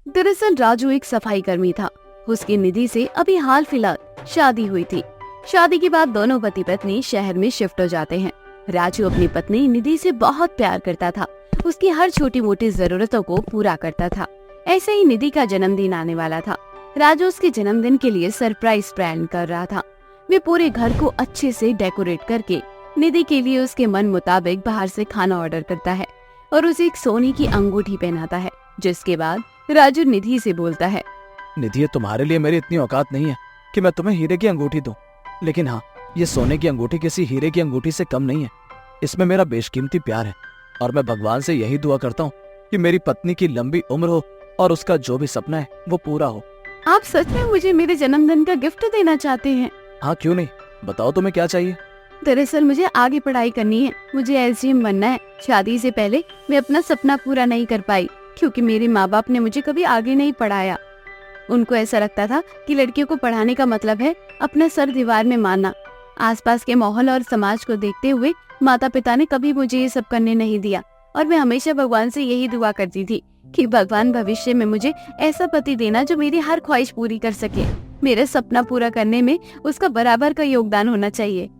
दरअसल राजू एक सफाई कर्मी था। उसकी निधि से अभी हाल फिलहाल शादी हुई थी। शादी के बाद दोनों पति पत्नी शहर में शिफ्ट हो जाते हैं। राजू अपनी पत्नी निधि से बहुत प्यार करता था। उसकी हर छोटी मोटी जरूरतों को पूरा करता था। ऐसे ही निधि का जन्मदिन आने वाला था। राजू उसके जन्मदिन के लिए सरप्राइज प्लान कर रहा था। वे पूरे घर को अच्छे से डेकोरेट करके निधि के लिए उसके मन मुताबिक बाहर से खाना ऑर्डर करता है और उसे एक सोने की अंगूठी पहनाता है। जिसके बाद राजू निधि से बोलता है, निधि, तुम्हारे लिए मेरी इतनी औकात नहीं है कि मैं तुम्हें हीरे की अंगूठी दूं, लेकिन हाँ, ये सोने की अंगूठी किसी हीरे की अंगूठी से कम नहीं है। इसमें मेरा बेशकीमती प्यार है और मैं भगवान से यही दुआ करता हूँ कि मेरी पत्नी की लंबी उम्र हो और उसका जो भी सपना है वो पूरा हो। आप सच में मुझे मेरे जन्मदिन का गिफ्ट देना चाहते हैं? हाँ, क्यों नहीं, बताओ तुम्हें क्या चाहिए। दरअसल मुझे आगे पढ़ाई करनी है। मुझे एसडीएम बनना है। शादी से पहले मैं अपना सपना पूरा नहीं कर पाई क्योंकि मेरे माँ बाप ने मुझे कभी आगे नहीं पढ़ाया। उनको ऐसा लगता था कि लड़कियों को पढ़ाने का मतलब है अपना सर दीवार में मारना। आसपास के माहौल और समाज को देखते हुए माता पिता ने कभी मुझे ये सब करने नहीं दिया और मैं हमेशा भगवान से यही दुआ करती थी कि भगवान भविष्य में मुझे ऐसा पति देना जो मेरी हर ख्वाहिश पूरी कर सके। मेरा सपना पूरा करने में उसका बराबर का योगदान होना चाहिए।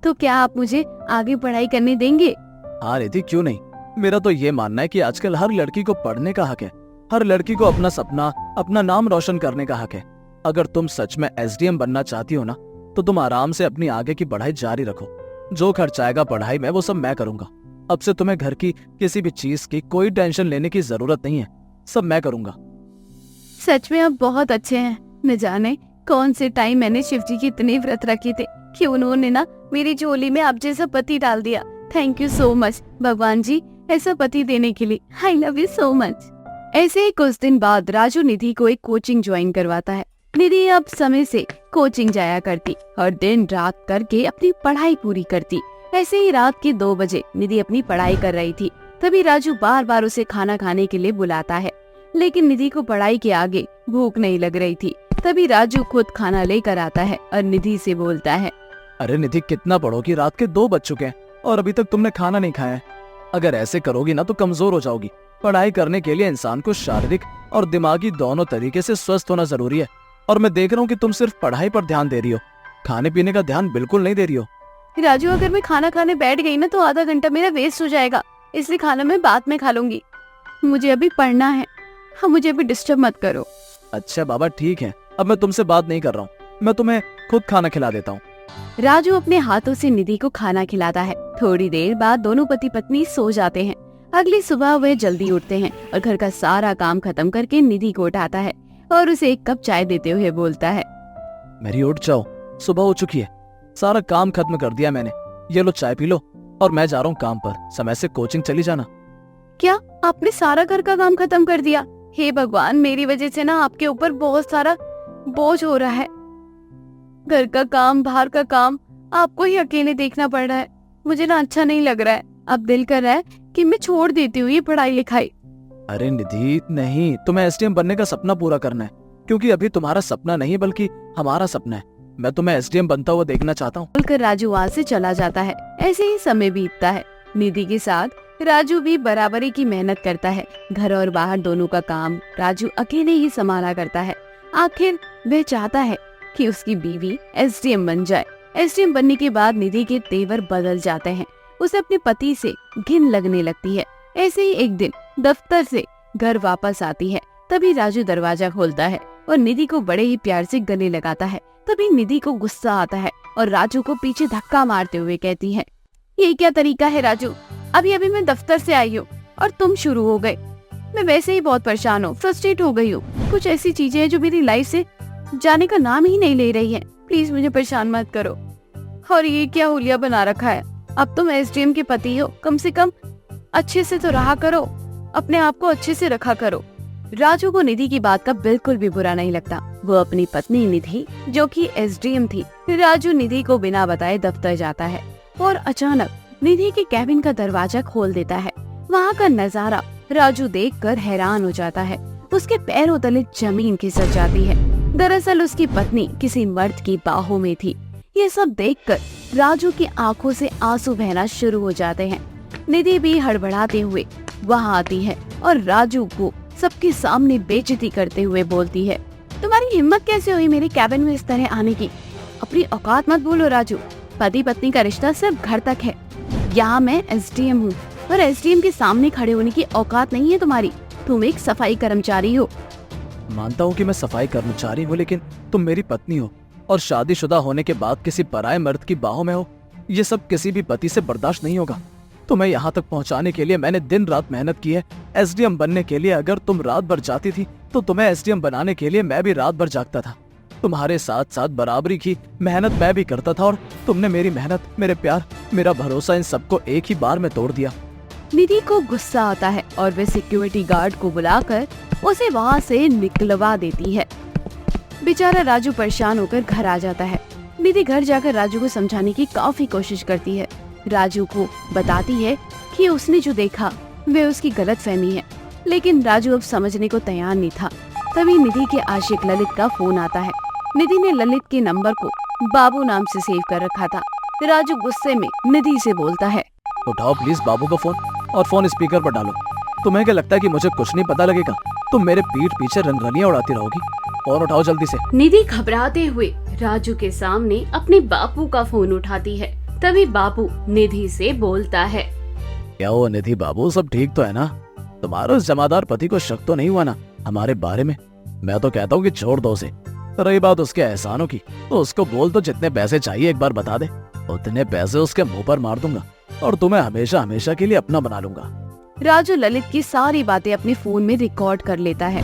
तो क्या आप मुझे आगे पढ़ाई करने देंगे? हाँ निधि, क्यों नहीं। मेरा तो ये मानना है कि आजकल हर लड़की को पढ़ने का हक है। हर लड़की को अपना सपना, अपना नाम रोशन करने का हक है। अगर तुम सच में एसडीएम बनना चाहती हो ना, तो तुम आराम से अपनी आगे की पढ़ाई जारी रखो। जो खर्च आएगा पढ़ाई में वो सब मैं करूंगा। अब से तुम्हें घर की किसी भी चीज की कोई टेंशन लेने की जरूरत नहीं है, सब मैं करूंगा। सच में आप बहुत अच्छे हैं। न जाने कौन से टाइम मैंने शिव जी की इतने व्रत रखे थे कि उन्होंने ना मेरी झोली में आप जैसा पति डाल दिया। थैंक यू सो मच भगवान जी ऐसा पति देने के लिए। I love you so much. ऐसे ही कुछ दिन बाद राजू निधि को एक कोचिंग ज्वाइन करवाता है। निधि अब समय से कोचिंग जाया करती और दिन रात करके अपनी पढ़ाई पूरी करती। ऐसे ही रात के 2 बजे निधि अपनी पढ़ाई कर रही थी। तभी राजू बार बार उसे खाना खाने के लिए बुलाता है, लेकिन निधि को पढ़ाई के आगे भूख नहीं लग रही थी। तभी राजू खुद खाना लेकर आता है और निधि से बोलता है, अरे निधि, कितना पढ़ोगी, रात के 2 बज चुके हैं और अभी तक तुमने खाना नहीं खाया है। अगर ऐसे करोगी ना तो कमजोर हो जाओगी। पढ़ाई करने के लिए इंसान को शारीरिक और दिमागी दोनों तरीके से स्वस्थ होना जरूरी है और मैं देख रहा हूँ कि तुम सिर्फ पढ़ाई पर ध्यान दे रही हो, खाने पीने का ध्यान बिल्कुल नहीं दे रही हो। राजू, अगर मैं खाना खाने बैठ गई ना तो आधा घंटा मेरा वेस्ट हो जाएगा, इसलिए खाना मैं बाद में खा लूंगी। मुझे अभी पढ़ना है। हाँ, मुझे अभी डिस्टर्ब मत करो। अच्छा बाबा, ठीक है, अब मैं तुमसे बात नहीं कर रहा हूँ, मैं तुम्हें खुद खाना खिला देता हूँ। राजू अपने हाथों से निधि को खाना खिलाता है। थोड़ी देर बाद दोनों पति पत्नी सो जाते हैं। अगली सुबह वह जल्दी उठते हैं और घर का सारा काम खत्म करके निधि को उठाता है और उसे एक कप चाय देते हुए बोलता है, मेरी उठ जाओ, सुबह हो चुकी है, सारा काम खत्म कर दिया मैंने। ये लो चाय पी लो और मैं जा रहा हूँ काम पर, समय से कोचिंग चली जाना। क्या आपने सारा घर का काम खत्म कर दिया? हे भगवान, मेरी वजह से ना आपके ऊपर बहुत सारा बोझ हो रहा है। घर का काम, बाहर का काम आपको ही अकेले देखना पड़ रहा है। मुझे ना अच्छा नहीं लग रहा है। अब दिल कर रहा है कि मैं छोड़ देती हूँ ये पढ़ाई लिखाई। अरे निधि नहीं, तुम्हें एसडीएम बनने का सपना पूरा करना है, क्योंकि अभी तुम्हारा सपना नहीं बल्कि हमारा सपना है। मैं तुम्हें एसडीएम बनता हुआ देखना चाहता हूँ। बोलकर राजू वहाँ से चला जाता है। ऐसे ही समय बीतता है। निधि के साथ राजू भी बराबरी की मेहनत करता है। घर और बाहर दोनों का काम राजू अकेले ही संभाला करता है। आखिर वह चाहता है कि उसकी बीवी एसडीएम बन जाए। एसडीएम बनने के बाद निधि के तेवर बदल जाते हैं। उसे अपने पति से घिन लगने लगती है। ऐसे ही एक दिन दफ्तर से घर वापस आती है। तभी राजू दरवाजा खोलता है और निधि को बड़े ही प्यार से गले लगाता है। तभी निधि को गुस्सा आता है और राजू को पीछे धक्का मारते हुए कहती है, ये क्या तरीका है राजू? अभी अभी मैं दफ्तर से आई हूँ और तुम शुरू हो गए। मैं वैसे ही बहुत परेशान हूँ, फ्रस्ट्रेट हो गई हूँ। कुछ ऐसी चीजें हैं जो मेरी लाइफ से जाने का नाम ही नहीं ले रही है। प्लीज मुझे परेशान मत करो। और ये क्या हुलिया बना रखा है? अब तुम एसडीएम के पति हो, कम से कम अच्छे से तो रहा करो, अपने आप को अच्छे से रखा करो। राजू को निधि की बात का बिल्कुल भी बुरा नहीं लगता। वो अपनी पत्नी निधि, जो कि एसडीएम थी, राजू निधि को बिना बताए दफ्तर जाता है और अचानक निधि के कैबिन का दरवाजा खोल देता है। वहाँ का नजारा राजू देखकर हैरान हो जाता है। उसके पैरों तले जमीन खिसक जाती है। दरअसल उसकी पत्नी किसी मर्द की बाहों में थी। ये सब देखकर राजू की आंखों से आंसू बहना शुरू हो जाते हैं। निधि भी हड़बड़ाते हुए वहाँ आती है और राजू को सबके सामने बेइज्जती करते हुए बोलती है, तुम्हारी हिम्मत कैसे हुई मेरे कैबिन में इस तरह आने की? अपनी औकात मत बोलो राजू, पति पत्नी का रिश्ता सिर्फ घर तक है। यहाँ मैं एसडीएम हूँ और एसडीएम के सामने खड़े होने की औकात नहीं है तुम्हारी। तुम एक सफाई कर्मचारी हो। मानता हूँ कि मैं सफाई कर्मचारी हूँ, लेकिन तुम मेरी पत्नी हो और शादीशुदा होने के बाद किसी पराये मर्द की बाहों में हो। ये सब किसी भी पति से बर्दाश्त नहीं होगा। तुम्हें यहाँ तक पहुँचाने के लिए मैंने दिन रात मेहनत की है। एसडीएम बनने के लिए अगर तुम रात भर जाती थी तो तुम्हें एसडीएम बनाने के लिए मैं भी रात भर जागता था। तुम्हारे साथ साथ बराबरी की मेहनत मैं भी करता था और तुमने मेरी मेहनत, मेरे प्यार, मेरा भरोसा, इन सबको एक ही बार में तोड़ दिया। निधि को गुस्सा आता है और वे सिक्योरिटी गार्ड को बुलाकर उसे वहाँ से निकलवा देती है। बेचारा राजू परेशान होकर घर आ जाता है। निधि घर जाकर राजू को समझाने की काफी कोशिश करती है। राजू को बताती है कि उसने जो देखा वे उसकी गलतफहमी है, लेकिन राजू अब समझने को तैयार नहीं था। तभी निधि के आशिक ललित का फोन आता है। निधि ने ललित के नंबर को बाबू नाम से सेव कर रखा था। राजू गुस्से में निधि से बोलता है, उठाओ प्लीज बाबू का फोन और फोन स्पीकर पर डालो। तुम्हें क्या लगता है कि मुझे कुछ नहीं पता लगेगा? तुम मेरे पीठ पीछे रंगरलियां उड़ाती रहोगी। फोन उठाओ जल्दी से। निधि घबराते हुए राजू के सामने अपने बापू का फोन उठाती है। तभी बापू निधि से बोलता है, क्या हुआ निधि बाबू, सब ठीक तो है ना? तुम्हारे उस जमादार पति को शक तो नहीं हुआ ना हमारे बारे में? मैं तो कहता हूँ कि छोड़ दो उसे। रही बात उसके एहसानों की, तो उसको बोल दो जितने पैसे चाहिए एक बार बता दे, उतने पैसे उसके मुंह पर मार दूंगा और तुम्हें हमेशा हमेशा के लिए अपना बना लूंगा। राजू ललित की सारी बातें अपने फोन में रिकॉर्ड कर लेता है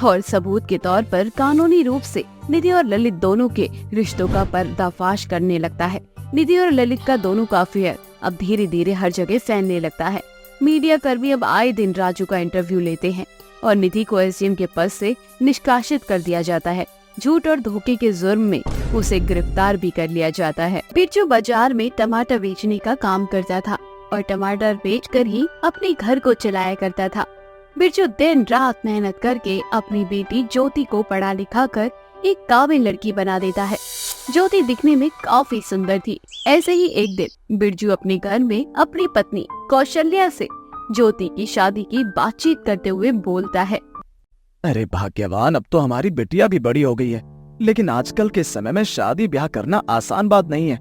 और सबूत के तौर पर कानूनी रूप से निधि और ललित दोनों के रिश्तों का पर्दाफाश करने लगता है। निधि और ललित का दोनों का अफेयर अब धीरे धीरे हर जगह फैलने लगता है। मीडिया कर्मी अब आए दिन राजू का इंटरव्यू लेते हैं और निधि को एसडीएम के पद से निष्कासित कर दिया जाता है। झूठ और धोखे के जुर्म में उसे गिरफ्तार भी कर लिया जाता है। बिरजू बाजार में टमाटर बेचने का काम करता था और टमाटर बेचकर ही अपने घर को चलाया करता था। बिरजू दिन रात मेहनत करके अपनी बेटी ज्योति को पढ़ा लिखा कर एक काबिल लड़की बना देता है। ज्योति दिखने में काफी सुंदर थी। ऐसे ही एक दिन बिरजू अपने घर में अपनी पत्नी कौशल्या से ज्योति की शादी की बातचीत करते हुए बोलता है, अरे भाग्यवान, अब तो हमारी बिटिया भी बड़ी हो गई है, लेकिन आजकल के समय में शादी ब्याह करना आसान बात नहीं है।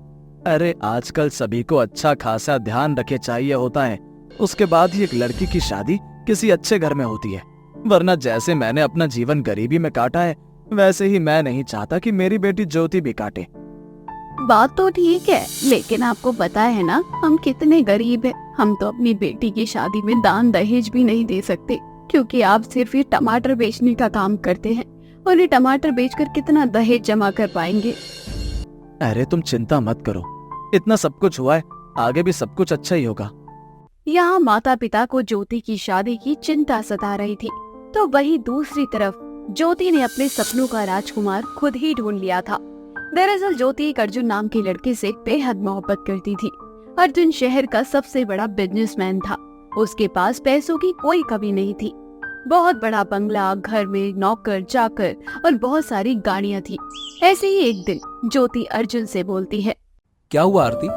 अरे आजकल सभी को अच्छा खासा ध्यान रखे चाहिए होता है, उसके बाद ही एक लड़की की शादी किसी अच्छे घर में होती है। वरना जैसे मैंने अपना जीवन गरीबी में काटा है, वैसे ही मैं नहीं चाहता कि मेरी बेटी ज्योति भी काटे। बात तो ठीक है, लेकिन आपको पता है ना हम कितने गरीब हैं। हम तो अपनी बेटी की शादी में दान दहेज भी नहीं दे सकते, क्योंकि आप सिर्फ ये टमाटर बेचने का काम करते हैं और ये टमाटर बेचकर कितना दहेज जमा कर पाएंगे। अरे तुम चिंता मत करो, इतना सब कुछ हुआ है, आगे भी सब कुछ अच्छा ही होगा। यहाँ माता पिता को ज्योति की शादी की चिंता सता रही थी, तो वहीं दूसरी तरफ ज्योति ने अपने सपनों का राजकुमार खुद ही ढूंढ लिया था। दरअसल ज्योति एक अर्जुन नाम के लड़के से बेहद मोहब्बत करती थी। अर्जुन शहर का सबसे बड़ा बिजनेसमैन था। उसके पास पैसों की कोई कमी नहीं थी। बहुत बड़ा बंगला, घर में नौकर चाकर और बहुत सारी गाड़ियाँ थी। ऐसे ही एक दिन ज्योति अर्जुन से बोलती है, क्या हुआ आरती,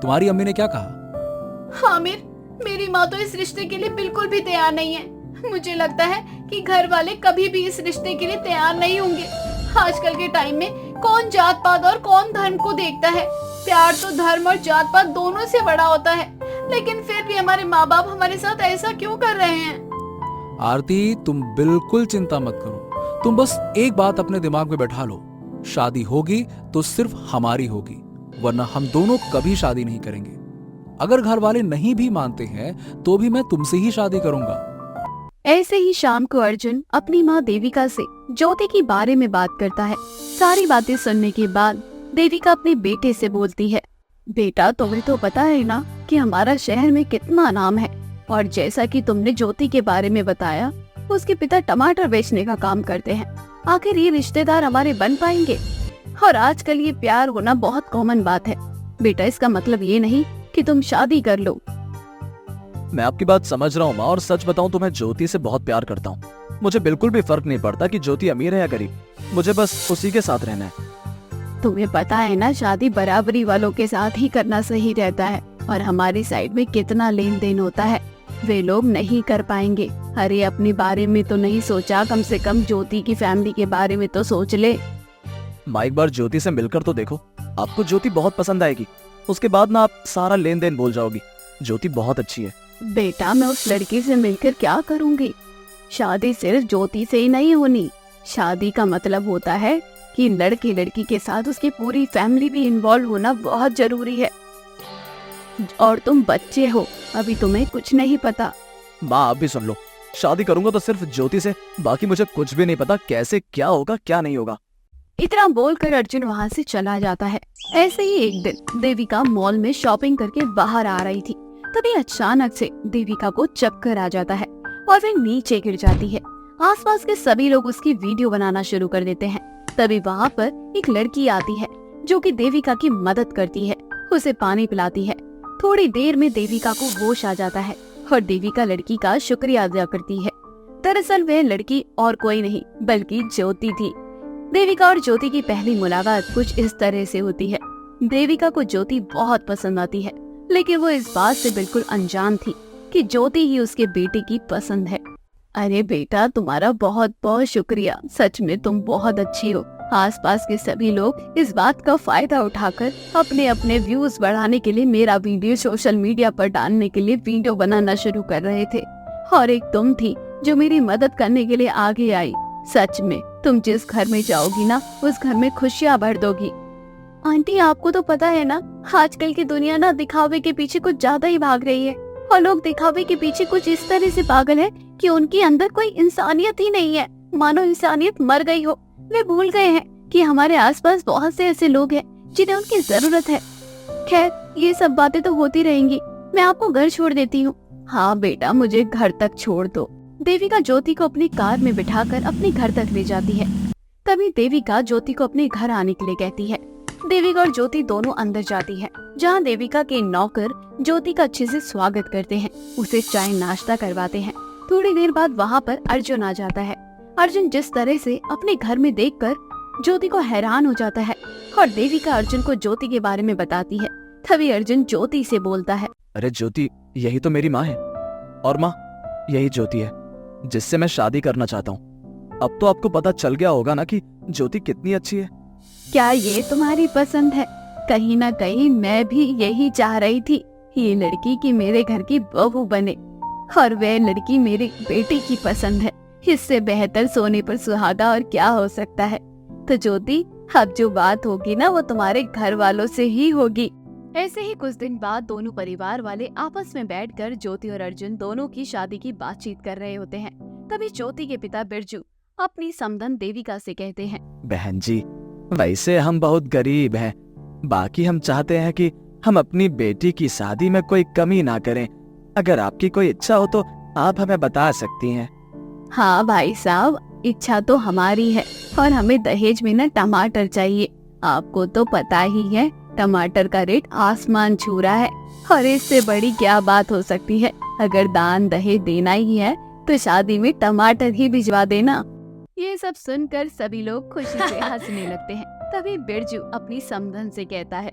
तुम्हारी अम्मी ने क्या कहा? आमिर, मेरी माँ तो इस रिश्ते के लिए बिल्कुल भी तैयार नहीं है। मुझे लगता है कि घर वाले कभी भी इस रिश्ते के लिए तैयार नहीं होंगे। आजकल के टाइम में कौन जात पात और कौन धर्म को देखता है। प्यार तो धर्म और जात पात दोनों से बड़ा होता है, लेकिन फिर भी हमारे माँ बाप हमारे साथ ऐसा क्यों कर रहे हैं? आरती, तुम बिल्कुल चिंता मत करो। तुम बस एक बात अपने दिमाग में बैठा लो, शादी होगी तो सिर्फ हमारी होगी, वरना हम दोनों कभी शादी नहीं करेंगे। अगर घर वाले नहीं भी मानते हैं तो भी मैं तुमसे ही शादी करूंगा। ऐसे ही शाम को अर्जुन अपनी माँ देविका से ज्योति के बारे में बात करता है। सारी बातें सुनने के बाद देविका अपने बेटे से बोलती है, बेटा तुम्हें तो पता है ना कि हमारा शहर में कितना नाम है, और जैसा कि तुमने ज्योति के बारे में बताया, उसके पिता टमाटर बेचने का काम करते हैं। आखिर ये रिश्तेदार हमारे बन पाएंगे? और आजकल ये प्यार होना बहुत कॉमन बात है। बेटा इसका मतलब ये नहीं कि तुम शादी कर लो। मैं आपकी बात समझ रहा हूँ माँ, और सच बताऊँ तो मैं ज्योति से बहुत प्यार करता हूँ। मुझे बिल्कुल भी फर्क नहीं पड़ता कि ज्योति अमीर है या गरीब, मुझे बस उसी के साथ रहना है। तुम्हें पता है ना, शादी बराबरी वालों के साथ ही करना सही रहता है, और हमारी साइड में कितना लेन देन होता है। वे लोग नहीं कर पाएंगे। अरे अपने बारे में तो नहीं सोचा, कम से कम ज्योति की फैमिली के बारे में तो सोच ले। माँ एक बार ज्योति से मिलकर तो देखो, आपको ज्योति बहुत पसंद आएगी। उसके बाद ना आप सारा लेन देन भूल जाओगी। ज्योति बहुत अच्छी है। बेटा मैं उस लड़की से मिलकर क्या करूंगी? शादी सिर्फ ज्योति से ही नहीं होनी। शादी का मतलब होता है कि लड़के लड़की के साथ उसकी पूरी फैमिली भी इन्वॉल्व होना बहुत जरूरी है। और तुम बच्चे हो, अभी तुम्हें कुछ नहीं पता। माँ आप भी सुन लो, शादी करूंगा तो सिर्फ ज्योति से, बाकी मुझे कुछ भी नहीं पता कैसे क्या होगा क्या नहीं होगा। इतना बोलकर अर्जुन वहाँ से चला जाता है। ऐसे ही एक दिन देविका मॉल में शॉपिंग करके बाहर आ रही थी। तभी अचानक से देविका को चक्कर आ जाता है और वे नीचे गिर जाती है। आसपास के सभी लोग उसकी वीडियो बनाना शुरू कर देते हैं। तभी वहाँ पर एक लड़की आती है जो कि देविका की मदद करती है, उसे पानी पिलाती है। थोड़ी देर में देविका को होश आ जाता है और देविका लड़की का शुक्रिया अदा करती है। दरअसल वह लड़की और कोई नहीं बल्कि ज्योति थी। देविका और ज्योति की पहली मुलाकात कुछ इस तरह से होती है। देविका को ज्योति बहुत पसंद आती है, लेकिन वो इस बात से बिल्कुल अनजान थी कि ज्योति ही उसके बेटे की पसंद है। अरे बेटा तुम्हारा बहुत बहुत शुक्रिया, सच में तुम बहुत अच्छी हो। आसपास के सभी लोग इस बात का फायदा उठाकर अपने अपने व्यूज बढ़ाने के लिए मेरा वीडियो सोशल मीडिया पर डालने के लिए वीडियो बनाना शुरू कर रहे थे, और एक तुम थी जो मेरी मदद करने के लिए आगे आई। सच में तुम जिस घर में जाओगी ना, उस घर में खुशियाँ भर दोगी। आंटी आपको तो पता है ना, आजकल की दुनिया ना दिखावे के पीछे कुछ ज्यादा ही भाग रही है, और लोग दिखावे के पीछे कुछ इस तरह से पागल है कि उनके अंदर कोई इंसानियत ही नहीं है। मानो इंसानियत मर गई हो। वे भूल गए हैं कि हमारे आसपास बहुत से ऐसे लोग हैं जिन्हें उनकी जरूरत है। खैर ये सब बातें तो होती रहेंगी, मैं आपको घर छोड़ देती हूँ। हाँ बेटा मुझे घर तक छोड़ दो। देविका ज्योति को अपनी कार में बिठाकर अपने घर तक ले जाती है। तभी देविका ज्योति को अपने घर आने के लिए कहती है। देविका और ज्योति दोनों अंदर जाती है, जहाँ देविका के नौकर ज्योति का अच्छे से स्वागत करते हैं, उसे चाय नाश्ता करवाते हैं। थोड़ी देर बाद वहाँ पर अर्जुन आ जाता है। अर्जुन जिस तरह से अपने घर में देखकर ज्योति को हैरान हो जाता है, और देविका अर्जुन को ज्योति के बारे में बताती है। तभी अर्जुन ज्योति से बोलता है, अरे ज्योति यही तो मेरी माँ है, और माँ यही ज्योति है जिससे मैं शादी करना चाहता हूँ। अब तो आपको पता चल गया होगा ना कि ज्योति कितनी अच्छी है। क्या ये तुम्हारी पसंद है? कहीं ना कहीं मैं भी यही चाह रही थी, ये लड़की की मेरे घर की बहू बने, और वह लड़की मेरे बेटे की पसंद है। इससे बेहतर सोने पर सुहागा और क्या हो सकता है। तो ज्योति अब जो बात होगी ना वो तुम्हारे घर वालों से ही होगी। ऐसे ही कुछ दिन बाद दोनों परिवार वाले आपस में बैठकर ज्योति और अर्जुन दोनों की शादी की बातचीत कर रहे होते हैं। तभी ज्योति के पिता बिरजू अपनी समधन देविका से कहते हैं, बहन जी वैसे हम बहुत गरीब हैं, बाकी हम चाहते हैं कि हम अपनी बेटी की शादी में कोई कमी ना करें। अगर आपकी कोई इच्छा हो तो आप हमें बता सकती हैं। हाँ भाई साहब इच्छा तो हमारी है, और हमें दहेज में ना टमाटर चाहिए। आपको तो पता ही है टमाटर का रेट आसमान छू रहा है, और इससे बड़ी क्या बात हो सकती है। अगर दान दहेज देना ही है तो शादी में टमाटर ही भिजवा देना। ये सब सुनकर सभी लोग खुशी से हंसने लगते हैं। तभी बिरजू अपनी समधन से कहता है,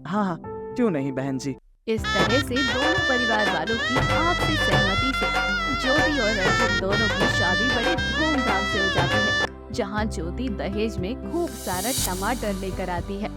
हाँ हाँ क्यों नहीं बहन जी। इस तरह से दोनों परिवार वालों की आपसी सहमति से ज्योति और अर्जुन दोनों की शादी बड़े धूमधाम से हो जाती है, जहाँ ज्योति दहेज में खूब सारा टमाटर लेकर आती है